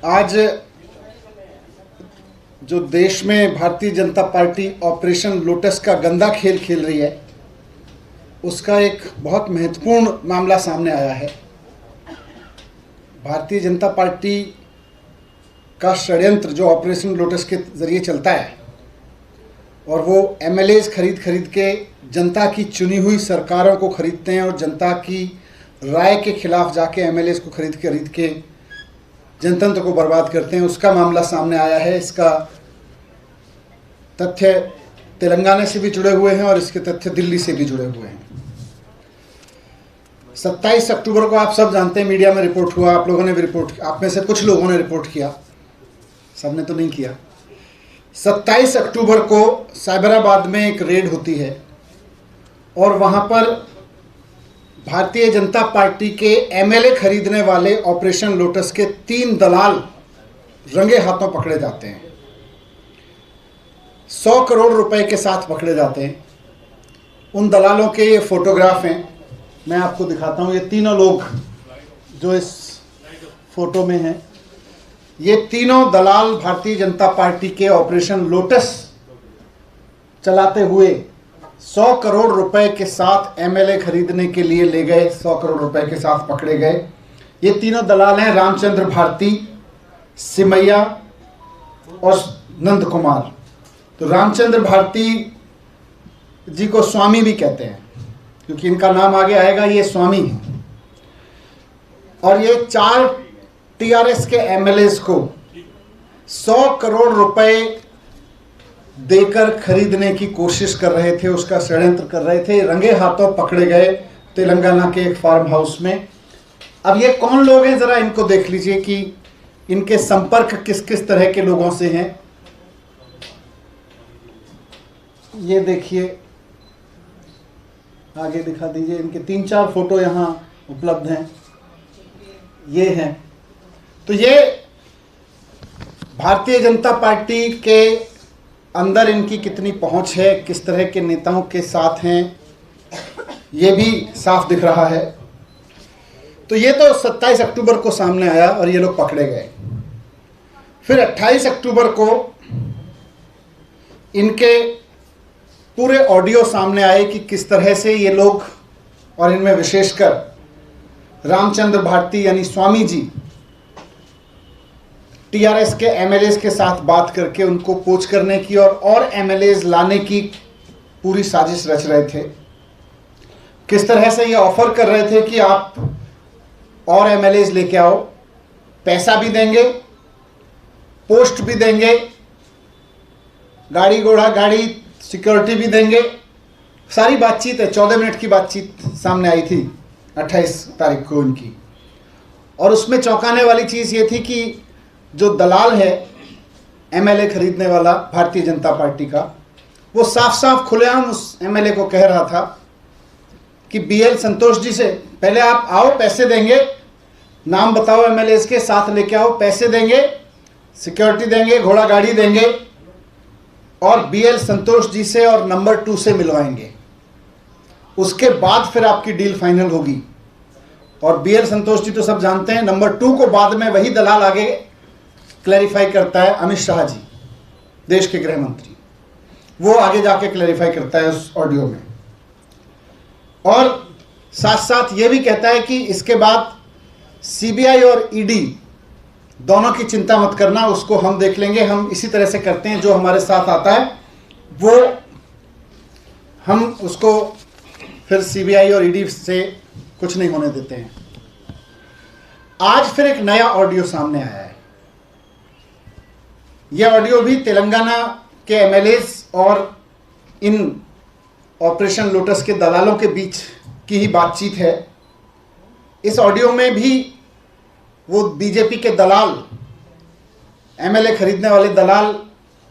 आज जो देश में Bharatiya Janata party operation lotus का गंदा खेल खेल रही है, उसका एक बहुत महत्वपूर्ण मामला सामने आया है। भारतीय जनता पार्टी का षड्यंत्र जो ऑपरेशन लोटस के ज़रिए चलता है और वो एमएलएज खरीद के जनता की चुनी हुई सरकारों को खरीदते हैं और जनता की राय के खिलाफ जाके एमएलएज को खरीद के जनतंत्र को बर्बाद करते हैं, उसका मामला सामने आया है। इसका तथ्य तेलंगाना से भी जुड़े हुए हैं और इसके तथ्य दिल्ली से भी जुड़े हुए हैं। 27 अक्टूबर को आप सब जानते हैं, मीडिया में रिपोर्ट हुआ, आप लोगों ने भी रिपोर्ट, आप में से कुछ लोगों ने रिपोर्ट किया, सबने तो नहीं किया। 27 अक्टूबर को साइबराबाद में एक रेड होती है और वहाँ पर भारतीय जनता पार्टी के एमएलए खरीदने वाले ऑपरेशन लोटस के 3 दलाल रंगे हाथों पकड़े जाते हैं। 100 करोड़ रुपए के साथ पकड़े जाते हैं। उन दलालों के ये फोटोग्राफ हैं, मैं आपको दिखाता हूँ। ये तीनों लोग जो इस फोटो में हैं, ये तीनों दलाल भारतीय जनता पार्टी के ऑपरेशन लोटस चलाते हुए 100 करोड़ रुपए के साथ एमएलए खरीदने के लिए ले गए, 100 करोड़ रुपए के साथ पकड़े गए। ये तीनों दलाल हैं रामचंद्र भारती, सिमैया और नंद कुमार। तो रामचंद्र भारती जी को स्वामी भी कहते हैं क्योंकि इनका नाम आगे आएगा, ये स्वामी हैं। और ये 4 टीआरएस के एमएलएज को 100 करोड़ रुपए देकर खरीदने की कोशिश कर रहे थे, उसका षड्यंत्र कर रहे थे। रंगे हाथों पकड़े गए तेलंगाना के एक फार्म हाउस में। अब ये कौन लोग हैं, जरा इनको देख लीजिए कि इनके संपर्क किस किस तरह के लोगों से हैं। ये देखिए, आगे दिखा दीजिए, इनके 3-4 फोटो यहाँ उपलब्ध हैं, ये हैं। तो ये भारतीय जनता पार्टी के अंदर इनकी कितनी पहुंच है, किस तरह के नेताओं के साथ हैं, ये भी साफ दिख रहा है। तो ये तो 27 अक्टूबर को सामने आया और ये लोग पकड़े गए। फिर 28 अक्टूबर को इनके पूरे ऑडियो सामने आए कि किस तरह से ये लोग, और इनमें विशेषकर रामचंद्र भारती यानी स्वामी जी, टीआरएस के एमएलएज के साथ बात करके उनको पोच करने की और एमएलएज लाने की पूरी साजिश रच रहे थे। किस तरह से ये ऑफर कर रहे थे कि आप और एमएलएज लेके आओ, पैसा भी देंगे, पोस्ट भी देंगे, गाड़ी घोड़ा गाड़ी सिक्योरिटी भी देंगे। सारी बातचीत है, 14 मिनट की बातचीत सामने आई थी 28 तारीख को इनकी। और उसमें चौंकाने वाली चीज़ ये थी कि जो दलाल है एमएलए खरीदने वाला भारतीय जनता पार्टी का, वो साफ साफ खुलेआम उस एमएलए को कह रहा था कि बीएल संतोष जी से पहले आप आओ, पैसे देंगे, नाम बताओ एमएलए के साथ लेके आओ, पैसे देंगे, सिक्योरिटी देंगे, घोड़ा गाड़ी देंगे और बीएल संतोष जी से और नंबर 2 से मिलवाएंगे। उसके बाद फिर आपकी डील फाइनल होगी। और बीएल संतोष जी तो सब जानते हैं, नंबर 2 को बाद में वही दलाल आगे क्लैरिफाई करता है, अमित शाह जी, देश के गृह मंत्री, वो आगे जाके क्लैरिफाई करता है उस ऑडियो में। और साथ साथ ये भी कहता है कि इसके बाद सीबीआई और ईडी दोनों की चिंता मत करना, उसको हम देख लेंगे, हम इसी तरह से करते हैं, जो हमारे साथ आता है वो हम उसको फिर सीबीआई और ईडी से कुछ नहीं होने देते हैं। आज फिर एक नया ऑडियो सामने आया है। यह ऑडियो भी तेलंगाना के एमएलएज और इन ऑपरेशन लोटस के दलालों के बीच की ही बातचीत है। इस ऑडियो में भी वो बीजेपी के दलाल, एमएलए खरीदने वाले दलाल,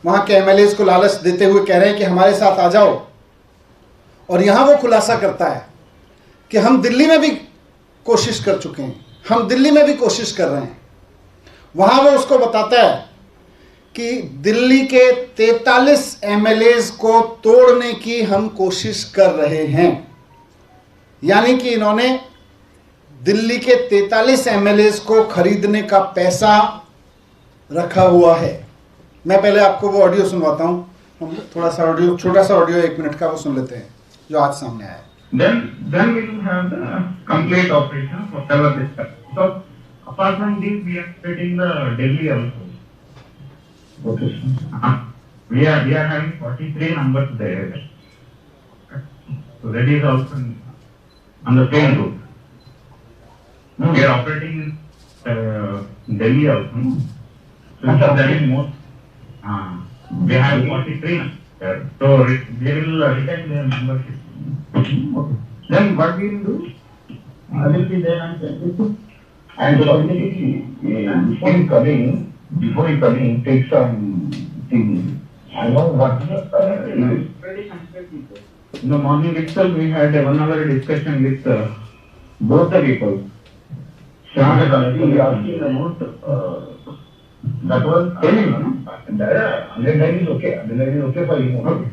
वहाँ के एमएलएज को लालच देते हुए कह रहे हैं कि हमारे साथ आ जाओ। और यहाँ वो खुलासा करता है कि हम दिल्ली में भी कोशिश कर चुके हैं, हम दिल्ली में भी कोशिश कर रहे हैं। वहाँ वो उसको बताता है कि दिल्ली के 43 एमएलएज को तोड़ने की हम कोशिश कर रहे हैं। यानी कि इन्होंने दिल्ली के 43 एमएलएज को खरीदने का पैसा रखा हुआ है। मैं पहले आपको वो ऑडियो सुनवाता हूँ। हम थोड़ा सा ऑडियो, छोटा सा ऑडियो 1 मिनट का वो सुन लेते हैं जो आज सामने आया है। Then we will have the complete operation whatever this. So apart from this, we are operating the Delhi also. Okay. We are having 43 numbers there. So that is also on the same route. No, we are operating in Delhi also. So that is more. We have 43 numbers. So they will retain their membership. Okay. Then what we will do? I will be there on 22. And before you coming, take some things. I know what in the morning itself we had a 1 hour discussion with both the people. Shah and asking about that was telling, no? Underline is okay. Underline is okay for you. Okay.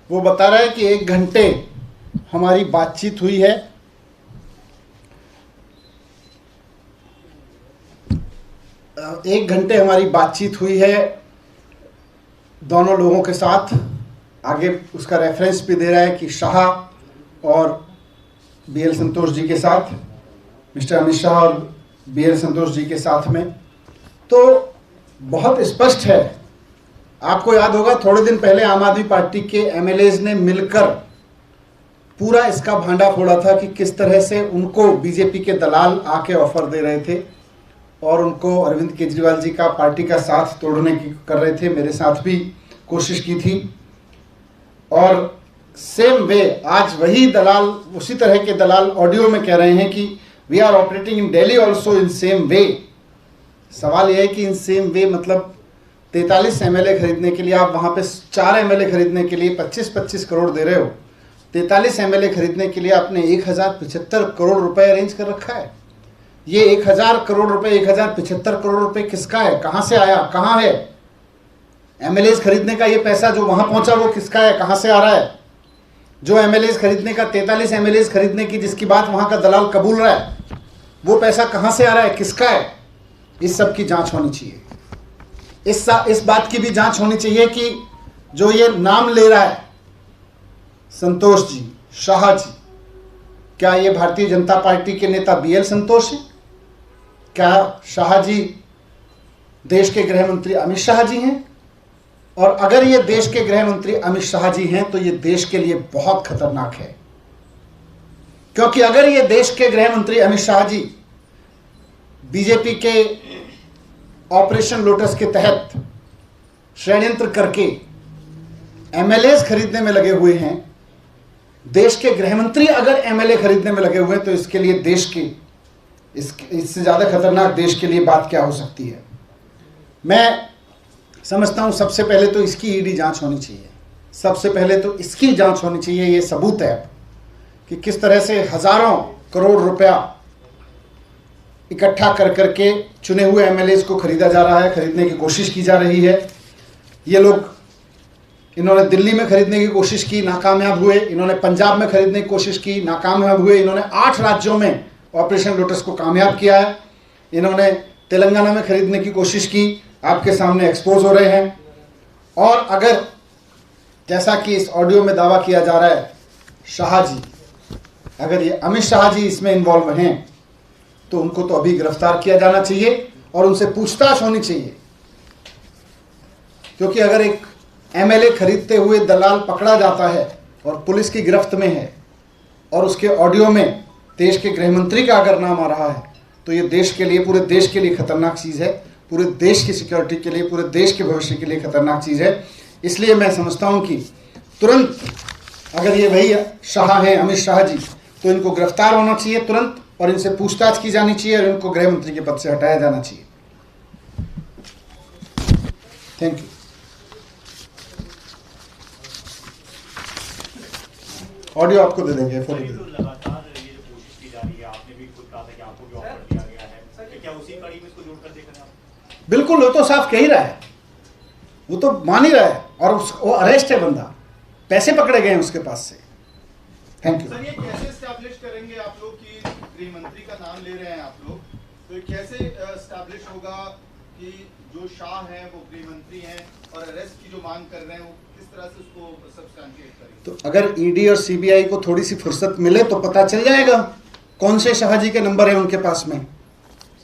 वो बता रहा है कि 1 घंटे हमारी बातचीत हुई है। एक घंटे हमारी बातचीत हुई है दोनों लोगों के साथ। आगे उसका रेफरेंस भी दे रहा है कि शाह और BL संतोष जी के साथ, मिस्टर अमित शाह और BL संतोष जी के साथ में। तो बहुत स्पष्ट है। आपको याद होगा थोड़े दिन पहले आम आदमी पार्टी के MLAs ने मिलकर पूरा इसका भांडा फोड़ा था कि किस तरह से उनको बीजेपी के दलाल आके ऑफर दे रहे थे और उनको अरविंद केजरीवाल जी का पार्टी का साथ तोड़ने की कर रहे थे। मेरे साथ भी कोशिश की थी। और सेम वे आज वही दलाल, उसी तरह के दलाल ऑडियो में कह रहे हैं कि we are operating in Delhi also in same way. सवाल यह है कि इन सेम वे मतलब 43 MLA खरीदने के लिए आप वहाँ पे 4 MLA खरीदने के लिए 25-25 करोड़ दे रहे हो। 43 MLA खरीदने के लिए आपने 1075 करोड़ रुपए अरेंज कर रखा है। ये 1000 करोड़ रुपए, 1075 करोड़ रुपए किसका है? कहाँ से आया? कहाँ है? MLAs खरीदने का ये पैसा जो वहाँ पहुँचा वो किसका है? कहाँ से आ रहा है? जो MLAs खरीदने का 43 MLAs खरीदने की जिसकी बात वहाँ का दलाल कबूल रहा है, वो पैसा कहाँ से आ रहा है? किसका है? इस सब की जांच होनी चाहिए। इस बात की भी जांच होनी चाहिए कि जो ये नाम ले रहा है संतोष जी, शाह जी, क्या ये भारतीय जनता पार्टी के नेता BL संतोष हैं? क्या शाह जी देश के गृह मंत्री अमित शाह जी हैं? और अगर ये देश के गृह मंत्री अमित शाह जी हैं तो ये देश के लिए बहुत खतरनाक है। क्योंकि अगर ये देश के गृह मंत्री अमित शाह जी बीजेपी के ऑपरेशन लोटस के तहत षड्यंत्र करके MLAs खरीदने में लगे हुए हैं, देश के गृह मंत्री अगर MLA खरीदने में लगे हुए हैं, तो इसके लिए देश के इससे ज़्यादा खतरनाक देश के लिए बात क्या हो सकती है। मैं समझता हूं सबसे पहले तो इसकी ईडी जांच होनी चाहिए। सबसे पहले तो इसकी जांच होनी चाहिए। ये सबूत है कि किस तरह से हजारों करोड़ रुपया इकट्ठा कर करके चुने हुए MLAs को खरीदा जा रहा है, खरीदने की कोशिश की जा रही है। ये लोग, इन्होंने दिल्ली में खरीदने की कोशिश की, नाकामयाब हुए। इन्होंने पंजाब में खरीदने की कोशिश की, नाकामयाब हुए। इन्होंने 8 राज्यों में ऑपरेशन लोटस को कामयाब किया है। इन्होंने तेलंगाना में खरीदने की कोशिश की, आपके सामने एक्सपोज हो रहे हैं। और अगर जैसा कि इस ऑडियो में दावा किया जा रहा है, शाह जी, अगर ये अमित शाह जी इसमें इन्वॉल्व हैं तो उनको तो अभी गिरफ्तार किया जाना चाहिए और उनसे पूछताछ होनी चाहिए। क्योंकि अगर एक MLA खरीदते हुए दलाल पकड़ा जाता है और पुलिस की गिरफ्त में है और उसके ऑडियो में देश के गृह मंत्री का अगर नाम आ रहा है, तो ये देश के लिए, पूरे देश के लिए खतरनाक चीज़ है। पूरे देश की सिक्योरिटी के लिए, पूरे देश के भविष्य के लिए खतरनाक चीज़ है। इसलिए मैं समझता हूं कि तुरंत अगर ये वही शाह हैं, अमित शाह जी, तो इनको गिरफ्तार होना चाहिए तुरंत और इनसे पूछताछ की जानी चाहिए और इनको गृह मंत्री के पद से हटाया जाना चाहिए। Thank you. ऑडियो आपको दे देंगे, फोटो दे देंगे। लगातार ये जो कोशिश की जा रही है, आपने भी खुद कहा था कि आपको भी ऑफर दिया गया है, क्या उसी कड़ी में इसको जोड़कर देख रहे हैं आप? बिल्कुल, वो तो साफ कह ही रहा है, वो तो मान ही रहा है और वो अरेस्ट है बंदा, पैसे पकड़े गए हैं उसके पास से। Thank you. सर, ये कैसे एस्टैब्लिश करेंगे आप लोग कि गृह मंत्री का नाम ले रहे हैं आप लोग तो ये कैसे एस्टैब्लिश होगा कि जो शाह हैं वो गृह मंत्री हैं और अरेस्ट की जो मांग कर रहे हैं वो किस तरह से उसको सब्सटैंशिएट करेंगे? तो अगर ईडी और सीबीआई को थोड़ी सी फुर्सत मिले तो पता चल जाएगा कौन से शाह जी के नंबर है उनके पास में।